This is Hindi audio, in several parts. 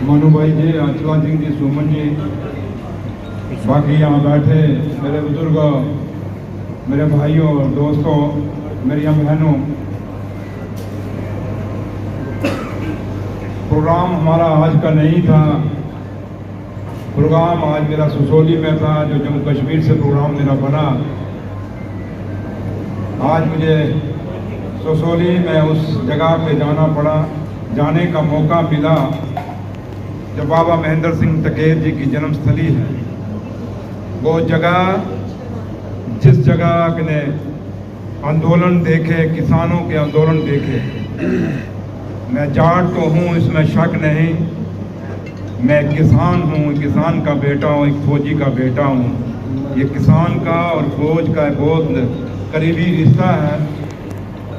मनु भाई जी, अंचला सिंह जी, सुमन जी, बाकी यहाँ बैठे मेरे बुजुर्ग, मेरे भाइयों, दोस्तों, मेरी बहनों, प्रोग्राम हमारा आज का नहीं था। प्रोग्राम आज मेरा सुसोली में था, जो जम्मू कश्मीर से प्रोग्राम मेरा बना। आज मुझे सुसोली में उस जगह पे जाना पड़ा, जाने का मौका मिला जब बाबा महेंद्र सिंह टकेर जी की जन्मस्थली है। वो जगह जिस जगह ने आंदोलन देखे, किसानों के आंदोलन देखे। मैं जाट तो हूँ, इसमें शक नहीं। मैं किसान हूँ, किसान का बेटा हूँ, एक फौजी का बेटा हूँ। ये किसान का और फौज का बहुत करीबी रिश्ता है।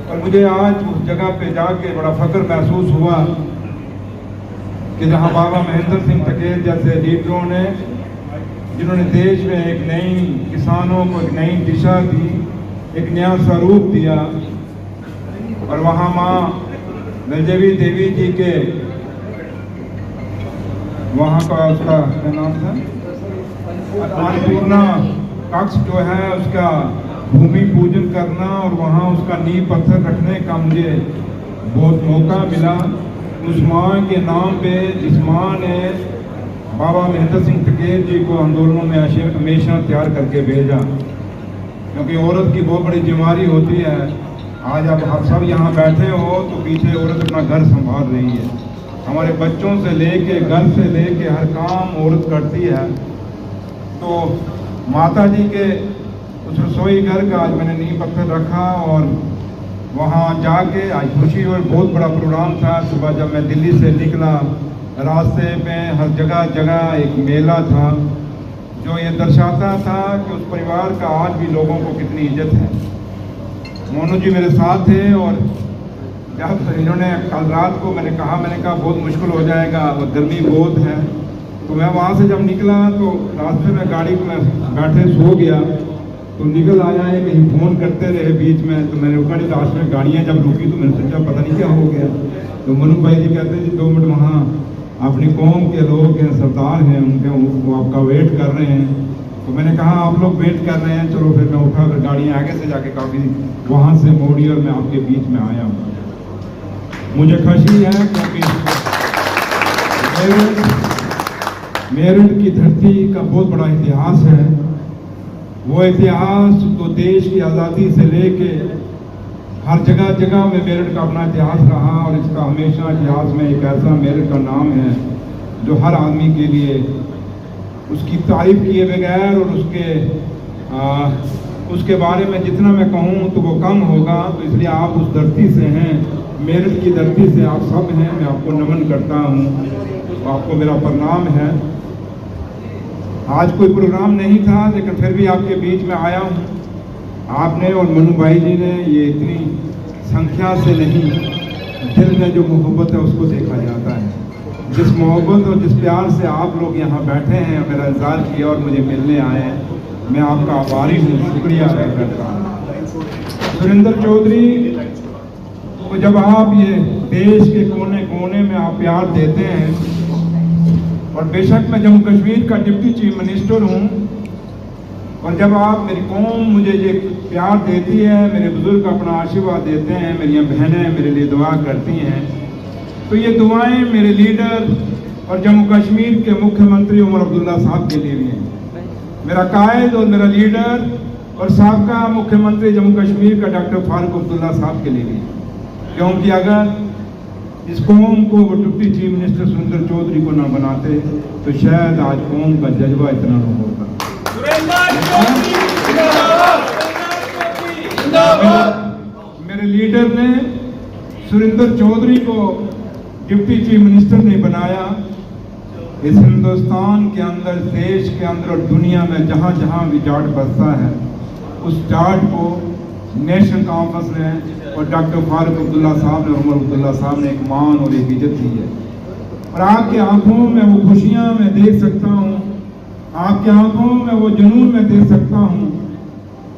और मुझे आज उस जगह पे जाके बड़ा फख्र महसूस हुआ कि जहाँ बाबा महेंद्र सिंह टकेर जैसे लीडरों ने, जिन्होंने देश में एक नई, किसानों को एक नई दिशा दी, एक नया स्वरूप दिया। और वहाँ माँ नलदेवी देवी जी के, वहाँ का उसका क्या नाम था, अन्नपूर्णा कक्ष जो है, उसका भूमि पूजन करना और वहाँ उसका नींव पत्थर रखने का मुझे बहुत मौका मिला। उस माँ के नाम पे, जिस माँ ने बाबा महेंद्र सिंह टकेर जी को आंदोलनों में हमेशा तैयार करके भेजा, क्योंकि औरत की बहुत बड़ी जिम्मेदारी होती है। आज आप सब यहाँ बैठे हो तो पीछे औरत अपना घर संभाल रही है। हमारे बच्चों से लेके, घर से लेके हर काम औरत करती है। तो माता जी के उस रसोई घर का आज मैंने नींव पत्थर रखा और वहाँ जाके आज खुशी और बहुत बड़ा प्रोग्राम था। सुबह जब मैं दिल्ली से निकला, रास्ते में हर जगह जगह एक मेला था, जो ये दर्शाता था कि उस परिवार का आज भी लोगों को कितनी इज्जत है। मोनू जी मेरे साथ थे और जब इन्होंने कल रात को मैंने कहा बहुत मुश्किल हो जाएगा और गर्मी बहुत है, तो मैं वहाँ से जब निकला तो रास्ते में गाड़ी में बैठे सो गया। तो निकल आया है, कहीं फ़ोन करते रहे बीच में, तो मैंने रुका नहीं। लास्ट में गाड़ियाँ जब रुकी तो मैंने सोचा पता नहीं क्या हो गया। तो मनु भाई जी कहते जी 2 मिनट, वहाँ अपनी कौम के लोग हैं, सरदार हैं, उनके वो आपका वेट कर रहे हैं। तो मैंने कहा आप लोग वेट कर रहे हैं, चलो। फिर मैं उठा, फिर गाड़ियाँ आगे से जाके काफ़ी वहाँ से मोड़ी और मैं आपके बीच में आया हूँ। मुझे खुशी है क्योंकि मेरठ की धरती का बहुत बड़ा इतिहास है। वो इतिहास तो देश की आज़ादी से लेके हर जगह जगह में मेरठ का अपना इतिहास रहा और इसका हमेशा इतिहास में एक ऐसा मेरठ का नाम है जो हर आदमी के लिए उसकी तारीफ किए बगैर और उसके बारे में जितना मैं कहूँ तो वो कम होगा। तो इसलिए आप उस धरती से हैं, मेरठ की धरती से आप सब हैं। मैं आपको नमन करता हूँ, तो आपको मेरा प्रणाम है। आज कोई प्रोग्राम नहीं था, लेकिन फिर भी आपके बीच में आया हूँ। आपने और मनु भाई जी ने ये इतनी संख्या से नहीं, दिल में जो मोहब्बत है उसको देखा जाता है। जिस मोहब्बत और जिस प्यार से आप लोग यहाँ बैठे हैं, मेरा इंतजार किया और मुझे मिलने आए हैं, मैं आपका आभारी हूँ, शुक्रिया अदा करता हूँ। सुरेंद्र चौधरी को जब आप ये देश के कोने कोने में आप प्यार देते हैं, और बेशक मैं जम्मू कश्मीर का डिप्टी चीफ मिनिस्टर हूँ, और जब आप, मेरी कौम मुझे ये प्यार देती है, मेरे बुजुर्ग अपना आशीर्वाद देते हैं, मेरी बहनें मेरे लिए दुआ करती हैं, तो ये दुआएं मेरे लीडर और जम्मू कश्मीर के मुख्यमंत्री उमर अब्दुल्ला साहब के लिए भी हैं। मेरा कायद और मेरा लीडर और साबका मुख्यमंत्री जम्मू कश्मीर का डॉक्टर फारूक अब्दुल्ला साहब के लिए भी, क्योंकि अगर इस कौम को वो deputy chief minister Surendra Chaudhary को ना बनाते तो शायद आज कौम का जज्बा इतना न होता। मेरे लीडर ने सुरेंद्र चौधरी को डिप्टी चीफ मिनिस्टर नहीं बनाया। इस हिंदुस्तान के अंदर, देश के अंदर और दुनिया में जहाँ जहाँ भी जाट बसता है, उस जाट को नेशनल कॉन्फ्रेंस ने और डॉक्टर फारूक अब्दुल्ला साहब ने, उमर अब्दुल्ला साहब ने एक मान और एक इज्जत दी है। और आपकी आंखों में वो खुशियाँ मैं देख सकता हूँ, आपकी आंखों में वो जुनून मैं देख सकता हूँ।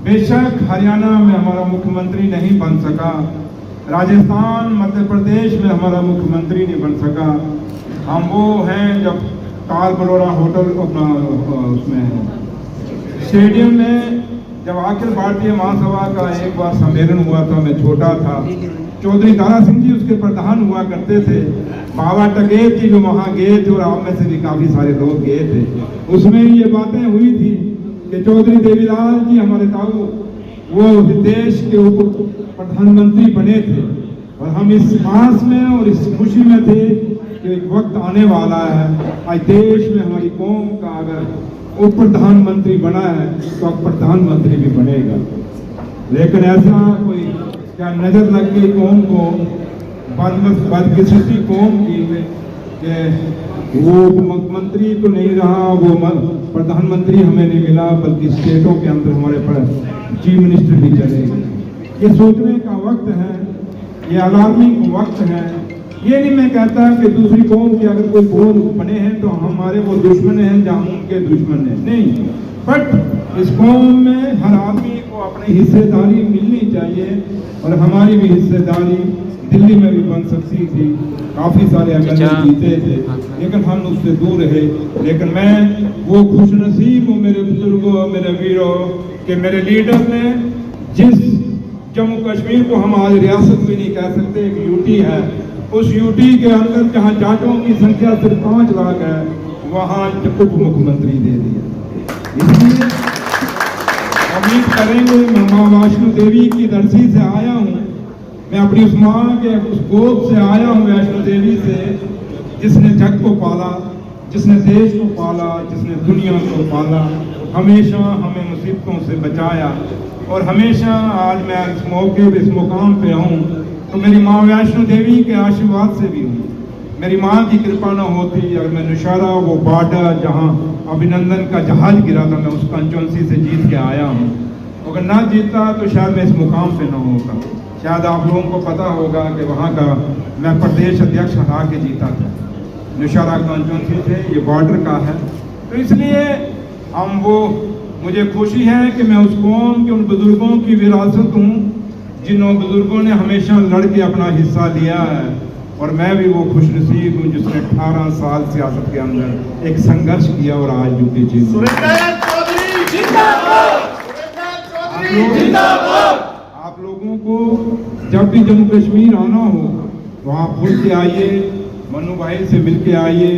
बेशक हरियाणा में हमारा मुख्यमंत्री नहीं बन सका, राजस्थान, मध्य प्रदेश में हमारा मुख्यमंत्री नहीं बन सका, हम वो हैं जब ताल बलोरा होटल उसमें स्टेडियम में जब अखिल भारतीय महासभा का एक बार सम्मेलन हुआ था, मैं छोटा था, चौधरी दारा सिंह जी उसके प्रधान हुआ करते थे। बाबा टकेत जी जो वहाँ गए थे और आप में से भी काफी सारे लोग गए थे, उसमें ये बातें हुई थी कि चौधरी देवीलाल जी हमारे ताऊ वो देश के उप प्रधानमंत्री बने थे और हम इस आस में और इस खुशी में थे कि एक वक्त आने वाला है, आज देश में हमारी कौम का अगर उप प्रधानमंत्री बना है तो अब प्रधानमंत्री भी बनेगा। लेकिन ऐसा कोई क्या नजर लग गई कौम को, बदकिस्मती कौम की कि वो मुख्यमंत्री तो नहीं रहा, वो प्रधानमंत्री हमें नहीं मिला, बल्कि स्टेटों के अंदर हमारे चीफ मिनिस्टर भी चले गए। ये सोचने का वक्त है, ये अलार्मिंग वक्त है। ये नहीं मैं कहता कि दूसरी कौम के अगर कोई बोल बने हैं तो हमारे वो दुश्मन हैं या हम उनके दुश्मन हैं, नहीं, बट इस कौम में हर आदमी को अपनी हिस्सेदारी मिलनी चाहिए और हमारी भी हिस्सेदारी दिल्ली में भी बन सकती थी। काफी सारे एमएलए जीते थे लेकिन हम उससे दूर रहे। लेकिन मैं वो खुशनसीब हूँ मेरे बुजुर्गों, मेरे वीरों, कि मेरे लीडर ने जिस जम्मू कश्मीर को हम आज रियासत भी नहीं कह सकते, एक यूटी है, उस यूटी के अंदर जहाँ जाटों की संख्या सिर्फ 5 लाख है, वहाँ उप मुख्यमंत्री दे दिया। इसलिए उम्मीद करेंगे, मैं माँ वैष्णो देवी की धरती से आया हूँ, मैं अपनी उस माँ के उस गोद से आया हूँ, वैष्णो देवी से, जिसने जग को पाला, जिसने देश को पाला, जिसने दुनिया को पाला, हमेशा हमें मुसीबतों से बचाया और हमेशा आज मैं इस मौके पे, इस मुकाम पे हूँ तो मेरी माँ वैष्णो देवी के आशीर्वाद से भी हूँ। मेरी माँ की कृपा न होती अगर मैं नौशहरा वो बॉर्डर जहाँ अभिनंदन का जहाज गिरा था, मैं उस कंचौंसी से जीत के आया हूँ, अगर ना जीता तो शायद मैं इस मुकाम पे न होगा। शायद आप लोगों को पता होगा कि वहाँ का मैं प्रदेश अध्यक्ष हरा के जीता था, नौशहरा कंचौंसी से, ये बॉर्डर का है। तो इसलिए हम वो, मुझे खुशी है कि मैं उस कौम के उन बुजुर्गों की विरासत हूँ जिन बुजुर्गों ने हमेशा लड़ के अपना हिस्सा लिया है और मैं भी वो खुशनसीब हूँ जिसने 18 साल सियासत के अंदर एक संघर्ष किया और आज यूपी जीत। आप लोगों को जब भी जम्मू कश्मीर आना हो तो आप खुल के आइए, मनु भाई से मिल के आइए।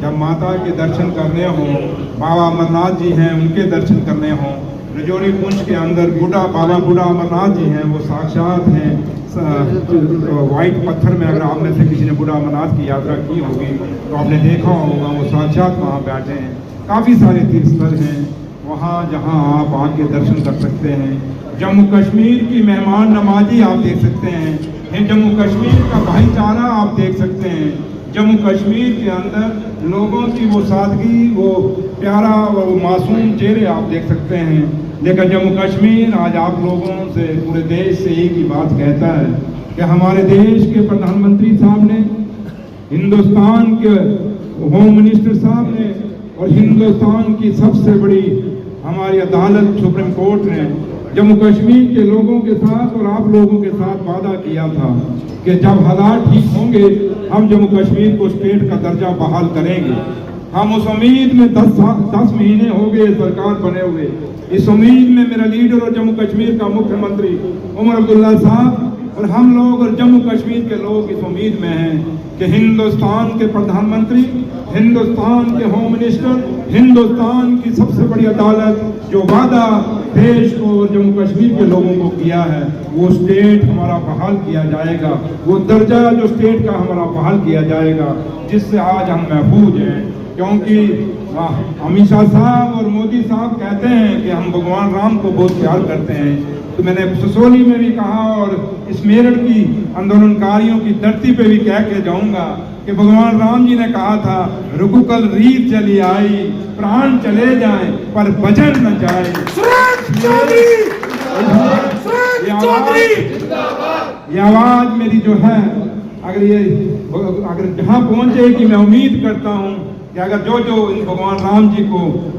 जब माता के दर्शन करने हो, बाबा अमरनाथ जी हैं उनके दर्शन करने हो, रजौरी पुंछ के अंदर बाबा बूढ़ा अमरनाथ जी हैं, वो साक्षात हैं वाइट पत्थर में। अगर आप में से किसी ने बूढ़ा अमरनाथ की यात्रा की होगी तो आपने देखा होगा वो साक्षात वहाँ बैठे हैं। काफ़ी सारे तीर्थस्थल हैं वहाँ जहाँ आप आके दर्शन कर सकते हैं। जम्मू कश्मीर की मेहमान नवाजी आप देख सकते हैं, जम्मू कश्मीर का भाईचारा आप देख सकते हैं, जम्मू कश्मीर के अंदर लोगों की वो सादगी, वो प्यारा और वो मासूम चेहरे आप देख सकते हैं। लेकिन जम्मू कश्मीर आज आप लोगों से, पूरे देश से एक ही बात कहता है कि हमारे देश के प्रधानमंत्री साहब ने, हिंदुस्तान के होम मिनिस्टर साहब ने और हिंदुस्तान की सबसे बड़ी हमारी अदालत सुप्रीम कोर्ट ने जम्मू कश्मीर के लोगों के साथ और आप लोगों के साथ वादा किया था कि जब हालात ठीक होंगे हम जम्मू कश्मीर को स्टेट का दर्जा बहाल करेंगे। हम उस उम्मीद में 10 महीने हो गए सरकार बने हुए। इस उम्मीद में मेरा लीडर और जम्मू कश्मीर का मुख्यमंत्री उमर अब्दुल्ला साहब और हम लोग और जम्मू कश्मीर के लोग इस उम्मीद में हैं कि हिंदुस्तान के प्रधानमंत्री, हिंदुस्तान के होम मिनिस्टर, हिंदुस्तान की सबसे बड़ी अदालत जो वादा देश को और जम्मू कश्मीर के लोगों को किया है वो स्टेट हमारा बहाल किया जाएगा, वो दर्जा जो स्टेट का हमारा बहाल किया जाएगा, जिससे आज हम महफूज हैं। क्योंकि अमित शाह साहब और मोदी साहब कहते हैं कि हम भगवान राम को बहुत प्यार करते हैं, तो मैंने ससोली में भी कहा और इस मेरठ की आंदोलनकारियों की धरती पे भी कह के जाऊंगा कि भगवान राम जी ने कहा था, रुकुकल रीत चली आई, प्राण चले जाएं पर भजन न जाए। ये आवाज मेरी जो है, अगर जहाँ पहुंचेगी, मैं उम्मीद करता हूँ कि अगर जो जो इन भगवान राम जी को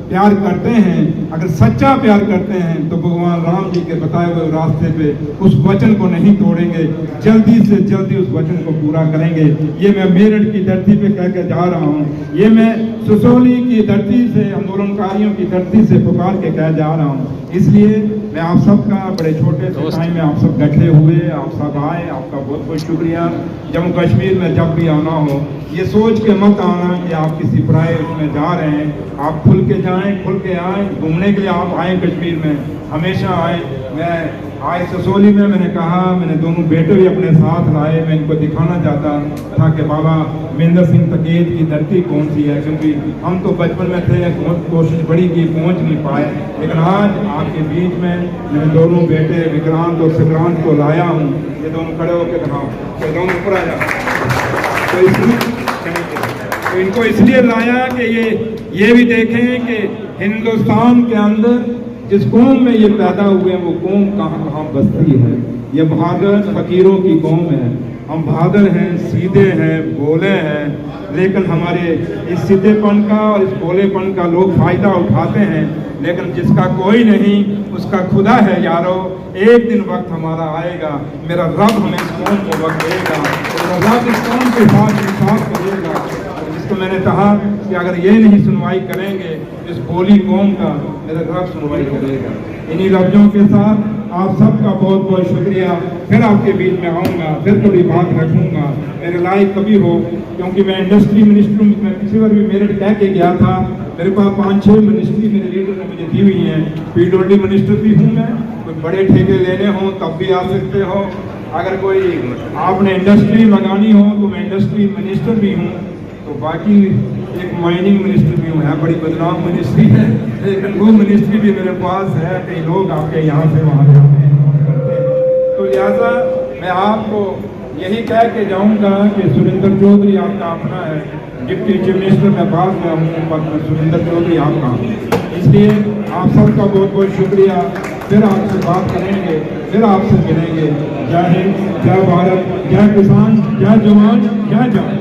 प्यार करते हैं अगर सच्चा प्यार करते हैं तो भगवान राम जी के बताए हुए रास्ते पे उस वचन को नहीं तोड़ेंगे, जल्दी से जल्दी उस वचन को पूरा करेंगे। ये मैं मेरठ की धरती पे कह के जा रहा हूँ, ये मैं सुसोली की धरती से, आंदोलनकारियों की धरती से पुकार के कह जा रहा हूँ। इसलिए मैं आप सबका बड़े छोटे से टाइम में आप सब बैठे हुए, आप सब आए, आपका बहुत बहुत शुक्रिया। जम्मू कश्मीर में जब भी आना हो, ये सोच के मत आना कि आप किसी पराए उसमें जा रहे हैं। आप खुल के जाएं, खुल के आएँ, घूमने के लिए आप आए कश्मीर में, हमेशा आए। मैं आज ससोली में मैंने कहा, मैंने दोनों बेटे भी अपने साथ लाए, मैं इनको दिखाना चाहता था कि बाबा महेंद्र सिंह तकीत की धरती कौन सी है, क्योंकि हम तो बचपन में थे, बहुत कोशिश बड़ी की, पहुंच नहीं पाए। लेकिन आज आपके बीच में मैंने दोनों बेटे विक्रांत और संक्रांत को लाया हूँ। ये दोनों खड़े होकर दिखाओ, ये दोनों ऊपर आ जाओ। तो इनको इसलिए लाया कि ये भी देखें कि हिंदुस्तान के अंदर जिस कौम में ये पैदा हुए हैं वो कौम कहाँ कहाँ बसती है। ये बहादुर फकीरों की कौम है। हम बहादुर हैं, सीधे हैं, भोले हैं, लेकिन हमारे इस सीधेपन का और इस भोलेपन का लोग फायदा उठाते हैं। लेकिन जिसका कोई नहीं उसका खुदा है यारो। एक दिन वक्त हमारा आएगा, मेरा रब हमें इस कौम को वक्त देगा, मेरा रब इस कौम के साथ इंसाफ करेगा। जिसको मैंने कहा कि अगर ये नहीं सुनवाई करेंगे इस भोली कौम का, मेरा रब सुनवाई करेगा। इन्हीं लफ्जों के साथ आप सबका बहुत बहुत शुक्रिया। फिर आपके बीच में आऊँगा, फिर थोड़ी बात रखूँगा, मेरे लायक कभी हो, क्योंकि मैं इंडस्ट्री मिनिस्टर हूँ। मैं पिछली बार भी मेरठ कह के गया था, मेरे पास 5-6 मिनिस्ट्री मेरे लीडर ने मुझे दी हुई हैं। PWD मिनिस्टर भी हूँ मैं, कोई बड़े ठेके लेने हों तब भी आ सकते हो। अगर कोई आपने इंडस्ट्री लगानी हो तो मैं इंडस्ट्री मिनिस्टर भी हूँ। तो बाकी एक माइनिंग मिनिस्ट्री भी है, बड़ी बदनाम मिनिस्ट्री है, लेकिन वो मिनिस्ट्री भी मेरे पास है। कई लोग आपके यहाँ से वहाँ जाते हैं। तो लिहाजा मैं आपको यही कह के जाऊँगा कि सुरेंद्र चौधरी आपका अपना है, डिप्टी चीफ मिनिस्टर मैं बाद में हूँ, पर सुरेंद्र चौधरी आपका। इसलिए आप सबका बहुत बहुत शुक्रिया। फिर आपसे बात करेंगे, फिर आपसे मिलेंगे। जय हिंद, जय भारत, जय किसान, जय जवान, जय जवान।